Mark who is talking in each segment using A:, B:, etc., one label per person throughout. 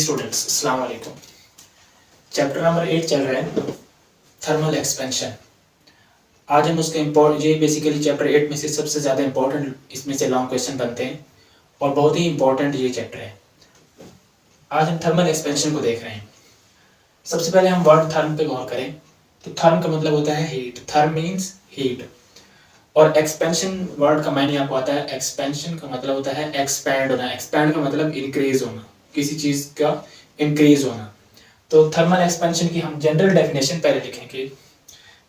A: Students, अस्सलाम वालेकुम। Chapter number 8 चल रहा है थर्मल एक्सपेंशन। आज हम उसके ये बेसिकली चैप्टर 8 में से सबसे ज़्यादा इंपॉर्टेंट इसमें से लॉन्ग क्वेश्चन बनते हैं और बहुत ही इंपॉर्टेंट ये चैप्टर है। आज हम थर्मल एक्सपेंशन को देख रहे हैं। सबसे पहले हम वर्ड थर्म पे गौर करें तो थर्म का मतलब होता है हीट। थर्म मीन्स हीट और एक्सपेंशन वर्ड का मायने आपको आता है। एक्सपेंशन का मतलब होता है एक्सपैंड होना। एक्सपैंड का मतलब इंक्रीज होना, किसी चीज़ का इंक्रीज होना। तो थर्मल एक्सपेंशन की हम जनरल डेफिनेशन पहले लिखेंगे।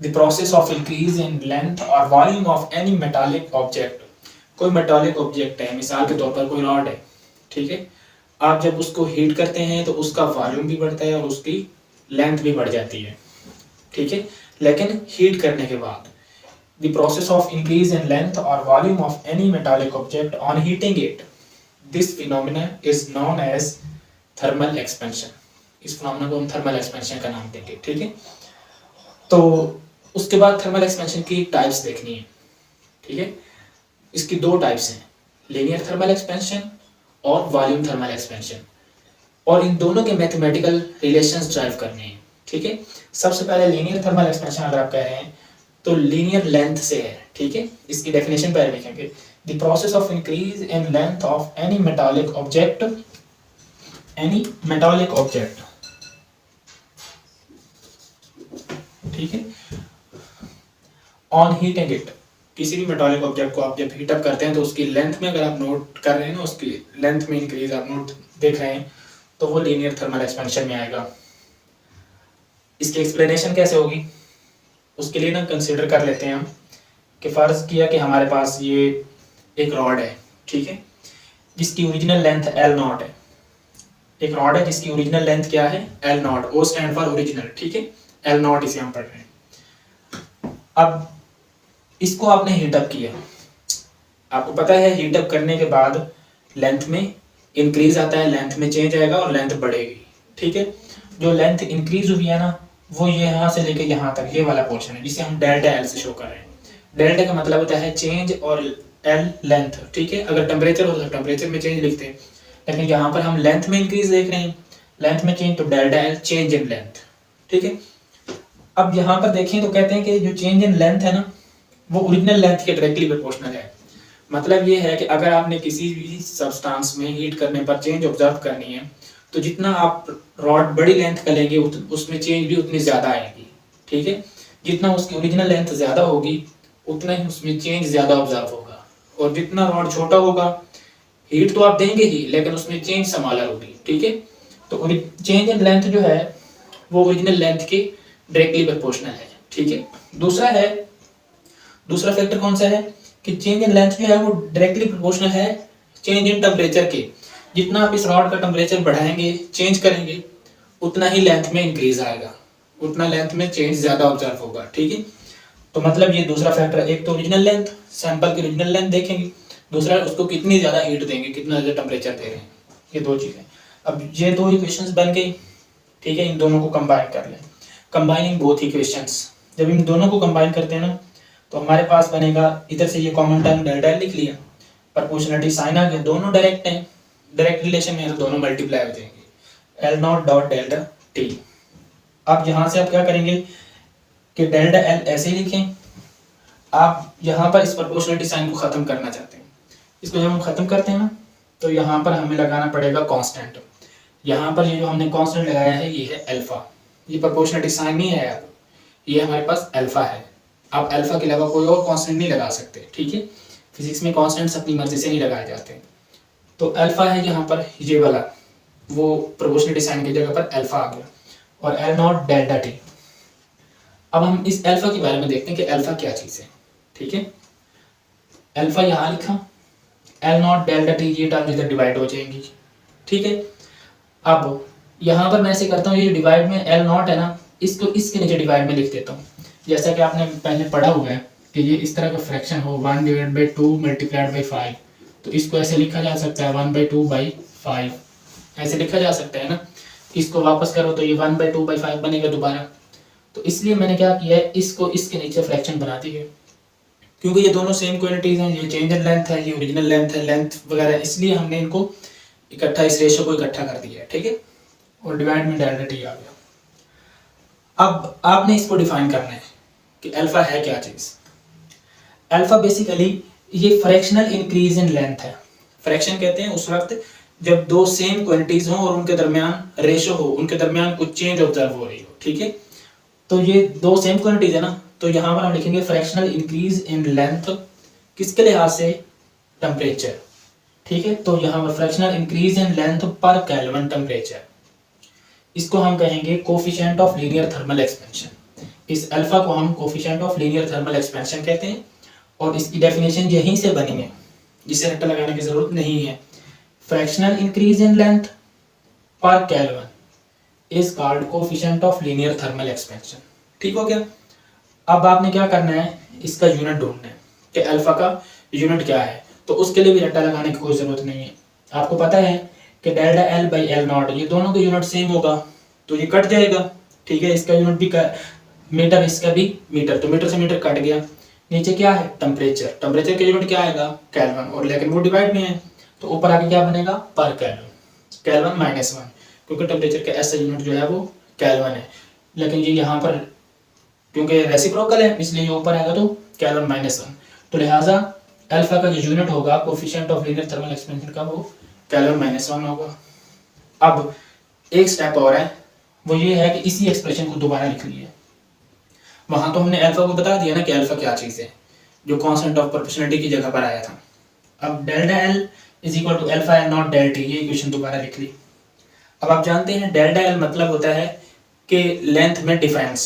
A: The process of increase in length और volume of any metallic object. कोई मेटालिक ऑब्जेक्ट है, मिसाल के तौर पर कोई रॉड है, ठीक है। आप जब उसको हीट करते हैं तो उसका वॉल्यूम भी बढ़ता है और उसकी लेंथ भी बढ़ जाती है, ठीक है। लेकिन हीट करने के बाद the process of increase in length or volume of any metallic object on heating it, this phenomena is known as thermal expansion। इस phenomena को हम thermal expansion का नाम देंगे, ठीक है। तो उसके बाद thermal expansion की टाइप्स देखनी है, ठीक है। इसकी दो टाइप्स हैं, linear thermal expansion और volume thermal expansion, और इन दोनों के मैथमेटिकल रिलेशंस ड्राइव करने हैं, ठीक है। सबसे पहले लीनियर थर्मल एक्सपेंशन अगर आप कह रहे हैं तो लीनियर लेंथ से है, ठीक है। इसकी डेफिनेशन पहले लिखेंगे। The process of increase in length of any metallic object, ठीक है, ऑन हीटिंग इट। किसी भी मेटालिक ऑब्जेक्ट को आप जब हीट अप करते हैं तो उसकी लेंथ में अगर आप नोट कर रहे हैं ना, उसकी लेंथ में इंक्रीज आप नोट देख रहे हैं तो वो लीनियर थर्मल एक्सपेंशन में आएगा। इसकी एक्सप्लेनेशन कैसे होगी उसके लिए ना कंसीडर कर लेते हैं हम कि फ़र्ज़ किया कि हमारे पास ये एक रॉड है, ठीक है, जिसकी ओरिजिनल लेंथ L0 है। एक रॉड है जिसकी ओरिजिनल लेंथ क्या है, L0। O stand for original, ठीक है, L0 इसे हम पढ़ रहे हैं। अब इसको आपने हीटअप किया। आपको पता है हीटअप करने के बाद लेंथ में इंक्रीज आता है, लेंथ में चेंज आएगा और लेंथ बढ़ेगी, ठीक है। जो लेंथ इंक्रीज हुई है ना, वो ये यहाँ से लेके यहाँ तक ये वाला पोर्शन है जिसे हम डेल्टा एल से शो कर रहे हैं। डेल्टा का मतलब होता है चेंज और एल लेंथ, ठीक है। अगर टेम्परेचर होता तो टेम्परेचर में चेंज लिखते हैं, लेकिन यहाँ पर हम लेंथ में इंक्रीज देख रहे हैं, लेंथ में चेंज, तो delta L change in length, ठीक है। अब यहाँ पर देखें तो कहते हैं कि जो चेंज इन लेंथ है ना, वो ओरिजिनल लेंथ के डायरेक्टली प्रोपोर्शनल है। मतलब ये है कि अगर आपने किसी भी सब्सटेंस में हीट करने पर चेंज ऑब्जर्व करनी है तो जितना आप रॉड बड़ी लेंथ का लेंगे उसमें चेंज भी उतनी ज़्यादा आएगी, ठीक है। जितना उसकी ओरिजिनल लेंथ ज़्यादा होगी उतना ही उसमें चेंज ज़्यादा ऑब्जर्व होगा, और जितना रॉड छोटा होगा हीट तो आप देंगे ही लेकिन उसमें चेंज स्मॉलर होगी, ठीक है। तो चेंज इन लेंथ जो है वो ओरिजिनल लेंथ के डायरेक्टली प्रोपोर्शनल है, ठीक है। दूसरा फैक्टर कौन सा है कि चेंज इन लेंथ जो है वो डायरेक्टली प्रोपोर्शनल है चेंज इन टेम्परेचर के। जितना आप इस रॉड का टेम्परेचर बढ़ाएंगे, चेंज करेंगे, उतना ही लेंथ में इंक्रीज आएगा, उतना लेंथ में चेंज ज़्यादा ऑब्जर्व होगा, ठीक है। तो मतलब ये दूसरा फैक्टर, एक तो ओरिजिनल लेंथ, सैंपल की ओरिजिनल लेंथ देखेंगे, दूसरा उसको कितनी ज़्यादा हीट देंगे, कितना ज़्यादा टेम्परेचर दे रहे हैं, ये दो चीज़ें। अब ये दो इक्वेशंस बन गई, ठीक है। इन दोनों को कंबाइन कर लें, कंबाइनिंग बोथ इक्वेशंस। जब इन दोनों को कंबाइन करते हैं ना तो हमारे पास बनेगा, इधर से ये कॉमन टर्म डेल्टा लिख लिया, प्रोपोर्शनलिटी साइन आ गया, दोनों डायरेक्ट हैं, डायरेक्ट रिलेशन में तो दोनों मल्टीप्लाई हो जाएंगे, L0 डॉट डेल्टा टी। अब यहाँ से आप क्या करेंगे कि डेल्टा एल ऐसे ही लिखें। आप यहाँ पर इस प्रोपोर्शनलिटी साइन को ख़त्म करना चाहते हैं, इसको जब हम ख़त्म करते हैं ना तो यहाँ पर हमें लगाना पड़ेगा कांस्टेंट। यहाँ पर ये जो हमने कांस्टेंट लगाया है ये है अल्फा। ये प्रोपोर्शनलिटी साइन नहीं है, ये हमारे पास अल्फा है। आप अल्फा के अलावा कोई और कांस्टेंट नहीं लगा सकते, ठीक है। फिजिक्स में कांस्टेंट्स अपनी मर्जी से नहीं लगाए जाते। तो अल्फा है यहाँ पर, ये वाला वो प्रोपोर्शनलिटी साइन की जगह पर अल्फा आ गया, और L0 डेल्टा टी। अब हम इस अल्फा के बारे में देखते हैं कि अल्फा क्या चीज़ है, ठीक है। अल्फा यहाँ लिखा, L0 डेल्टा टी, ये टर्म इधर डिवाइड हो जाएंगी, ठीक है। अब यहाँ पर मैं ऐसे करता हूँ, ये जो डिवाइड में L0 है ना, इसको इसके नीचे डिवाइड में लिख देता हूँ। जैसा कि आपने पहले पढ़ा हुआ है कि ये इस तरह का फ्रैक्शन हो 1/2 मल्टीप्लाइड बाई 5, तो इसको ऐसे लिखा जा सकता है 1/2/5, ऐसे लिखा जा सकता है ना। इसको वापस करो तो ये 1/2/5 बनेगा दोबारा। तो इसलिए मैंने क्या किया है, इसको इसके नीचे फ्रैक्शन बना दी है, क्योंकि ये दोनों सेम क्वांटिटीज हैं, ये चेंज इन लेंथ है, ये ओरिजिनल लेंथ है, लेंथ वगैरह, इसलिए हमने इनको इकट्ठा, इस रेशो को इकट्ठा कर दिया है, ठीक है। और डिवाइड में डेल्टा टी आ गया। अब आपने इसको डिफाइन करना है कि अल्फा है क्या चीज़। अल्फा बेसिकली ये फ्रैक्शनल इंक्रीज इन लेंथ है। फ्रैक्शन कहते हैं उस वक्त जब दो सेम क्वांटिटीज हों और उनके दरमियान रेशो हो, उनके दरमियान कुछ चेंज ऑब्जर्व हो रही हो, ठीक है। तो ये दो सेम क्वांटिटीज है ना, तो यहाँ पर हम लिखेंगे फ्रैक्शनल इंक्रीज इन लेंथ किसके लिहाज से, टेम्परेचर, ठीक है। तो यहाँ पर फ्रैक्शनल इंक्रीज इन लेंथ पर केल्विन टेम्परेचर, इसको हम कहेंगे coefficient of linear thermal expansion. इस अल्फा को हम coefficient of linear thermal expansion कहते हैं और इसकी डेफिनेशन यहीं से बनी है, जिसे रट्टा लगाने की जरूरत नहीं है। फ्रैक्शनल इंक्रीज इन लेंथ पर kelvin is called coefficient of linear thermal expansion, ठीक हो गया। अब आपने क्या करना है, इसका यूनिट ढूंढना है कि अल्फा का यूनिट क्या है। तो उसके लिए भी रट्टा लगाने की कोई जरूरत नहीं है, आपको पता है कि delta L by L not, ये दोनों का यूनिट सेम होगा तो ये कट जाएगा, ठीक है। इसका यूनिट भी मीटर, इसका भी मीटर, तो मीटर से मीटर कट गया। नीचे क्या है, टेम्परेचर, टेम्परेचर का यूनिट क्या आएगा, केल्विन, और लेकिन वो डिवाइड में है तो ऊपर आके क्या बनेगा, पर केल्विन, केल्विन माइनस 1, क्योंकि टेम्परेचर का ऐसा यूनिट जो है वो केल्विन है। लेकिन ये यहाँ पर क्योंकि रेसिप्रोकल है इसलिए ये ऊपर आएगा तो केल्विन माइनस 1, तो लिहाजा अल्फा का जो यूनिट होगा coefficient of linear thermal expansion का वो केल्विन माइनस 1 होगा। अब एक स्टेप और है, वो ये है कि इसी एक्सप्रेशन को दोबारा लिख लिए। वहां तो हमने अल्फा को बता दिया ना कि अल्फा क्या चीज़ है, जो कांस्टेंट ऑफ प्रोपोर्शनलिटी की जगह पर आया था। अब delta L is equal to alpha L not delta, ये इक्वेशन दोबारा लिख ली। अब आप जानते हैं डेल्टा एल मतलब होता है कि लेंथ में डिफरेंस,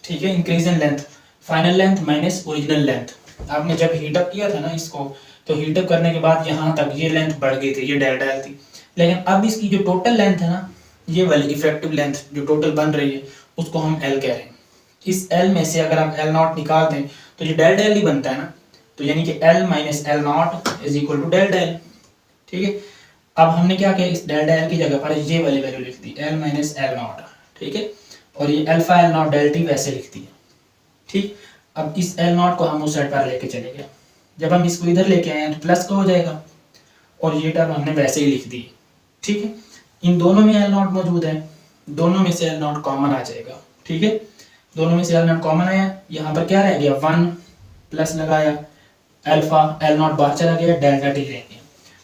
A: ठीक है, increase in length, final length minus original length. आपने जब हीटअप किया था ना इसको, तो हीटअप करने के बाद यहाँ तक ये लेंथ बढ़ गई थी, ये डेल्टा एल थी। लेकिन अब इसकी जो टोटल लेंथ है ना, ये वाली इफेक्टिव लेंथ जो टोटल बन रही है उसको हम एल कह रहे हैं। इस एल में से अगर आप एल नॉट निकाल दें तो ये डेल्टा एल ही बनता है ना, तो यानी कि L minus L not is equal to delta L, ठीक है। अब हमने क्या किया, इस डेल्टा एल की जगह पर ये वाली वैल्यू लिख दी, एल माइनस एल नॉट, ठीक है, और ये अल्फा एल नॉट डेल्टा वैसे लिख दी है, ठीक। अब इस एल नॉट को हम उस साइड पर लेके चले गए, जब हम इसको इधर लेके आए हैं तो प्लस का हो जाएगा, और ये टर्म हमने वैसे ही लिख दी, ठीक है। इन दोनों में एल नॉट मौजूद है, दोनों में से एल नॉट कॉमन आ जाएगा, ठीक है। दोनों में से एल नॉट कॉमन आया, यहाँ पर क्या रह गया 1 प्लस लगाया, अल्फा एल नॉट बाहर चला गया, डेल्टा टी रह गया।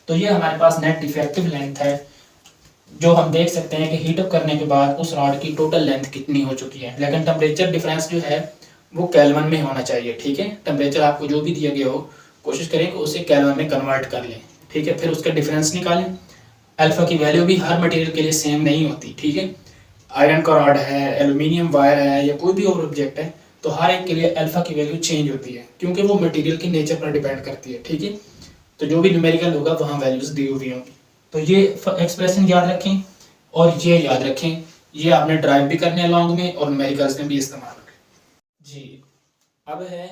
A: तो ये हमारे पास नेट इफेक्टिव लेंथ है, जो हम देख सकते हैं कि हीटअप करने के बाद उस रॉड की टोटल लेंथ कितनी हो चुकी है। लेकिन टेम्परेचर डिफरेंस जो है वो केल्विन में होना चाहिए, ठीक है। टेम्परेचर आपको जो भी दिया गया हो कोशिश करें कि उसे केल्विन में कन्वर्ट कर लें, ठीक है। फिर उसका डिफरेंस निकालें। अल्फा की वैल्यू भी हर मटेरियल के लिए सेम नहीं होती, ठीक है। आयरन का रॉड है, एल्यूमिनियम वायर है, या कोई भी और ऑब्जेक्ट है, तो हर एक के लिए अल्फा की वैल्यू चेंज होती है, क्योंकि वो मटेरियल के नेचर पर डिपेंड करती है, ठीक है। तो जो भी न्यूमेरिकल होगा वहाँ वैल्यूज दी हुई होंगी। तो ये एक्सप्रेशन याद रखें और ये याद रखें, ये आपने ड्राइव भी करने लॉन्ग में और न्यूमेरिकल्स में भी इस्तेमाल करें जी। अब है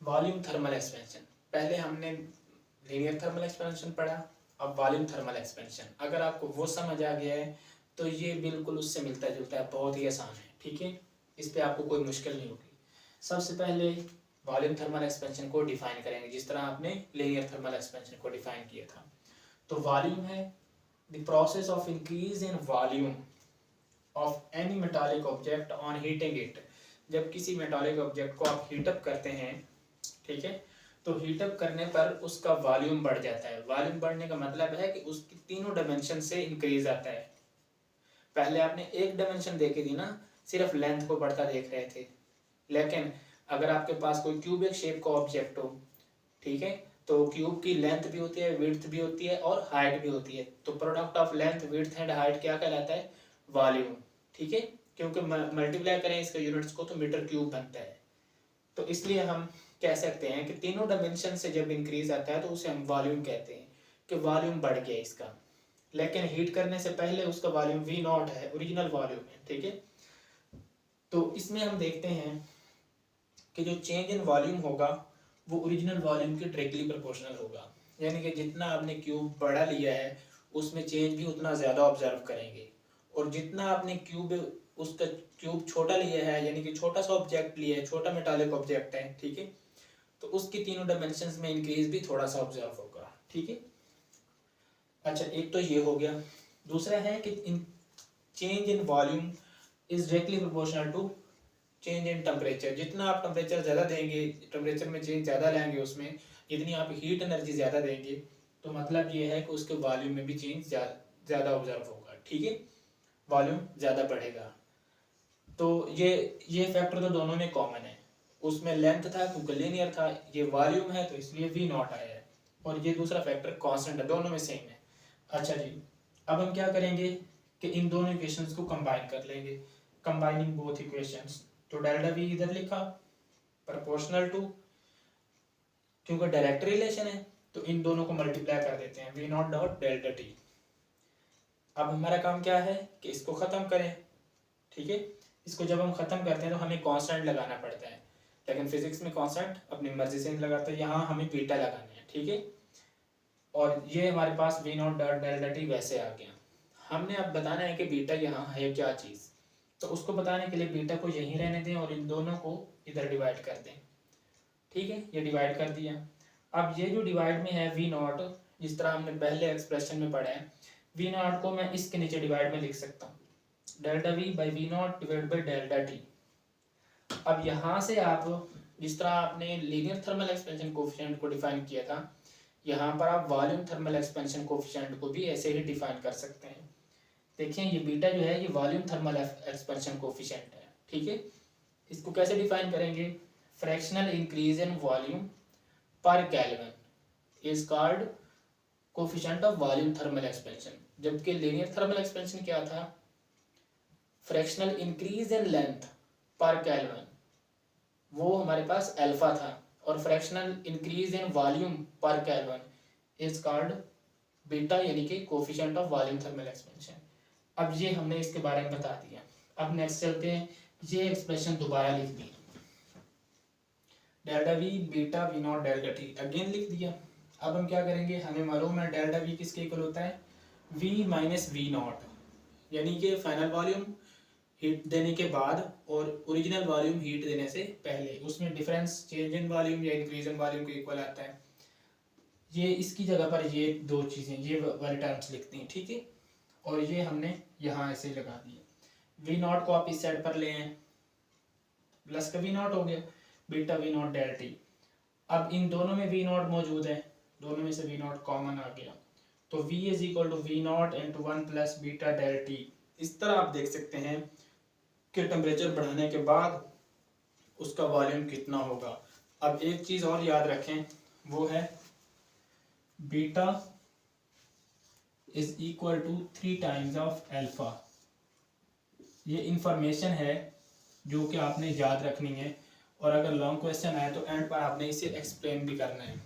A: वॉल्यूम थर्मल एक्सपेंशन। पहले हमने लीनियर थर्मल एक्सपेंशन पढ़ा, अब वॉल्यूम थर्मल एक्सपेंशन। अगर आपको वो समझ आ गया है तो ये बिल्कुल उससे मिलता जुलता है, बहुत ही आसान है, ठीक है। इस पे आपको कोई मुश्किल नहीं होगी। सबसे पहले वॉल्यूम थर्मल एक्सपेंशन को डिफाइन करेंगे जिस तरह आपने लीनियर थर्मल एक्सपेंशन को डिफाइन किया था। तो वॉल्यूम है the process of increase in volume of any metallic object on heating it. जब किसी मेटालिक ऑब्जेक्ट को आप हीटअप करते हैं, ठीक है, तो हीटअप करने पर उसका वॉल्यूम बढ़ जाता है। वॉल्यूम बढ़ने का मतलब है कि उसकी तीनों डायमेंशन से इंक्रीज आता है। पहले आपने एक डायमेंशन देखे थी ना, सिर्फ लेंथ को बढ़ता देख रहे थे, लेकिन अगर आपके पास कोई क्यूबिक शेप का ऑब्जेक्ट हो, ठीक है, तो क्यूब की लेंथ भी होती है, विड्थ भी होती है और हाइट भी होती है। तो product of length, width and height क्या कहलाता है, वॉल्यूम, ठीक है। क्योंकि मल्टीप्लाई करें इसके यूनिट्स को तो मीटर क्यूब बनता है। तो इसलिए हम कह सकते हैं कि तीनों डायमेंशन से जब इंक्रीज आता है तो उसे हम वॉल्यूम कहते हैं कि वॉल्यूम बढ़ गया इसका। लेकिन हीट करने से पहले उसका वॉल्यूम वी नॉट है, ओरिजिनल वॉल्यूम है, ठीक है। तो इसमें हम देखते हैं कि जो चेंज इन वॉल्यूम होगा वो ओरिजिनल वॉल्यूम के डायरेक्टली प्रोपोर्शनल होगा। यानी कि जितना आपने क्यूब बड़ा लिया है उसमें चेंज भी उतना ज़्यादा ऑब्जर्व करेंगे, और जितना आपने उसका क्यूब छोटा लिया है, यानी कि छोटा सा ऑब्जेक्ट लिया है, छोटा मेटालिक ऑब्जेक्ट है, ठीक है, तो उसकी तीनों डायमेंशंस में इंक्रीज भी थोड़ा सा ऑब्जर्व होगा, ठीक है। अच्छा, एक तो ये हो गया। दूसरा है कि change in volume is directly proportional to change in temperature. जितना आप टेम्परेचर ज़्यादा देंगे, टेम्परेचर में चेंज ज़्यादा लाएंगे, उसमें जितनी आप हीट एनर्जी ज़्यादा देंगे, तो मतलब ये है कि उसके वॉल्यूम में भी चेंज ज़्यादा ऑब्जर्व होगा। ठीक है, वॉल्यूम ज़्यादा बढ़ेगा। तो ये फैक्टर तो दोनों में कॉमन है। उसमें लेंथ था क्योंकि लीनियर था, ये वॉल्यूम है तो इसलिए वी नॉट आया है, और ये दूसरा फैक्टर कांस्टेंट है, दोनों में सेम है। अच्छा जी, अब हम क्या करेंगे कि इन दोनों इक्वेशंस को कंबाइन कर लेंगे। कंबाइनिंग बोथ इक्वेशंस, तो डेल्टा वी इधर लिखा प्रोपोर्शनल टू, क्योंकि डायरेक्ट रिलेशन है तो इन दोनों को मल्टीप्लाई कर देते हैं, V not dot delta T. अब हमारा काम क्या है कि इसको ख़त्म करें। ठीक है, इसको जब हम ख़त्म करते हैं तो हमें कांस्टेंट लगाना पड़ता है, लेकिन फिजिक्स में कांस्टेंट अपनी मर्जी से नहीं लगाते, यहाँ हमें बीटा लगाना है। ठीक है, और ये हमारे पास V not dot delta T वैसे आ गया। हमने अब बताना है कि बीटा यहाँ है क्या चीज़, तो उसको बताने के लिए बीटा को यहीं रहने दें और इन दोनों को इधर डिवाइड कर दें। ठीक है, ये डिवाइड कर दिया। अब ये जो डिवाइड में है वी नॉट, जिस तरह हमने पहले एक्सप्रेशन में पढ़ा है, वी नॉट को मैं इसके नीचे डिवाइड में लिख सकता हूँ, delta V by V not divide by delta T. अब यहाँ से आप जिस तरह आपने लीनियर थर्मल एक्सपेंशन कोफिशिएंट को डिफाइन किया था, यहाँ पर आप वॉल्यूम थर्मल एक्सपेंशन कोफिशिएंट को भी ऐसे ही डिफाइन कर सकते हैं। देखिए ये बीटा जो है ये वॉल्यूम थर्मल एक्सपेंशन कोफिशिएंट है। ठीक है, इसको कैसे डिफाइन करेंगे, फ्रैक्शनल इंक्रीज इन वॉल्यूम पर kelvin is called coefficient of volume thermal expansion. जबकि लीनियर थर्मल एक्सपेंशन क्या था, फ्रैक्शनल इंक्रीज इन लेंथ पर केल्विन, वो हमारे पास अल्फा था, और फ्रैक्शनल इंक्रीज इन वॉल्यूम पर केल्विन इज कॉल्ड बीटा, यानी कि coefficient of volume thermal expansion. अब ये हमने इसके बारे में बता दिया। अब नेक्स्ट चलते हैं, ये एक्सप्रेशन दोबारा लिख दी, delta V beta V naught delta T again लिख दिया। अब हम क्या करेंगे, हमें मालूम है डेल्टा वी किसके इक्वल होता है, वी माइनस वी नॉट, यानी कि फाइनल वॉल्यूम हीट देने के बाद और ओरिजिनल वॉल्यूम हीट देने से पहले, उसमें डिफरेंस चेंज इन वॉल्यूम या इंक्रीज इन वॉल्यूम के इक्वल आता है। ये इसकी जगह पर ये दो चीज़ें, ये वाले टर्म्स लिखती हैं। ठीक है, और ये हमने यहाँ ऐसे लगा दिए। वी नॉट को आप इस साइड पर ले आए, प्लस का वी नॉट हो गया, beta V naught delta T. अब इन दोनों में वी नॉट मौजूद है, दोनों में से वी नॉट कॉमन आ गया, तो v is equal to V not into one plus beta delta T. इस तरह आप देख सकते हैं कि टेम्परेचर बढ़ाने के बाद उसका वॉल्यूम कितना होगा। अब एक चीज़ और याद रखें, वो है beta is equal to 3 times of alpha. ये इंफॉर्मेशन है जो कि आपने याद रखनी है, और अगर लॉन्ग क्वेश्चन आए तो एंड पर आपने इसे एक्सप्लेन भी करना है।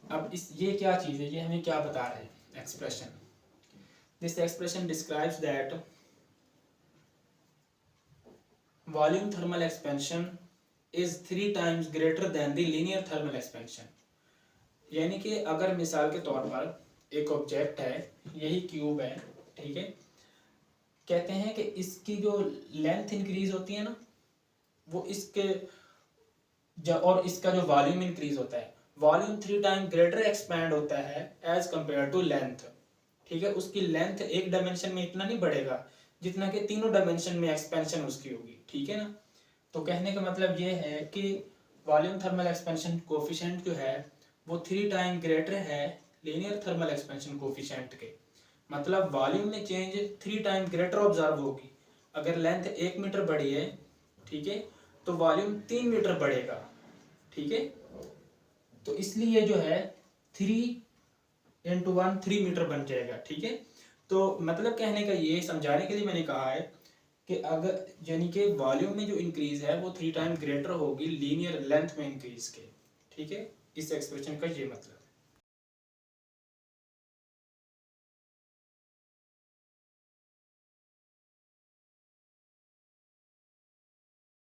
A: अब ये क्या चीज़ है, ये हमें क्या बता रहे हैं expression, this expression describes that volume thermal expansion is 3 times greater than the linear thermal expansion. यानी कि अगर मिसाल के तौर पर एक ऑब्जेक्ट है, यही क्यूब है, ठीक है, कहते हैं कि इसकी जो लेंथ इंक्रीज होती है ना, वो इसके और इसका जो वॉल्यूम इंक्रीज होता है, वॉल्यूम 3 टाइम ग्रेटर एक्सपैंड होता है एज कंपेयर टू लेंथ। ठीक है, उसकी लेंथ एक डायमेंशन में इतना नहीं बढ़ेगा जितना कि तीनों डायमेंशन में एक्सपेंशन उसकी होगी। ठीक है ना, तो कहने का मतलब ये है कि वॉल्यूम थर्मल एक्सपेंशन कोफिशिएंट जो है वो 3 टाइम ग्रेटर है लीनियर थर्मल एक्सपेंशन कोफिशिएंट के। मतलब वॉल्यूम में चेंज 3 टाइम ग्रेटर ऑब्जर्व होगी। अगर लेंथ 1 मीटर बढ़ी है, ठीक है, तो वॉल्यूम 3 मीटर बढ़ेगा। ठीक है, तो इसलिए जो है 3 इंटू 1 3 मीटर बन जाएगा। ठीक है, तो मतलब कहने का ये समझाने के लिए मैंने कहा है कि अगर यानी कि वॉल्यूम में जो इंक्रीज है वो 3 टाइम ग्रेटर होगी लीनियर लेंथ में इंक्रीज के। ठीक है, इस एक्सप्रेशन का ये मतलब।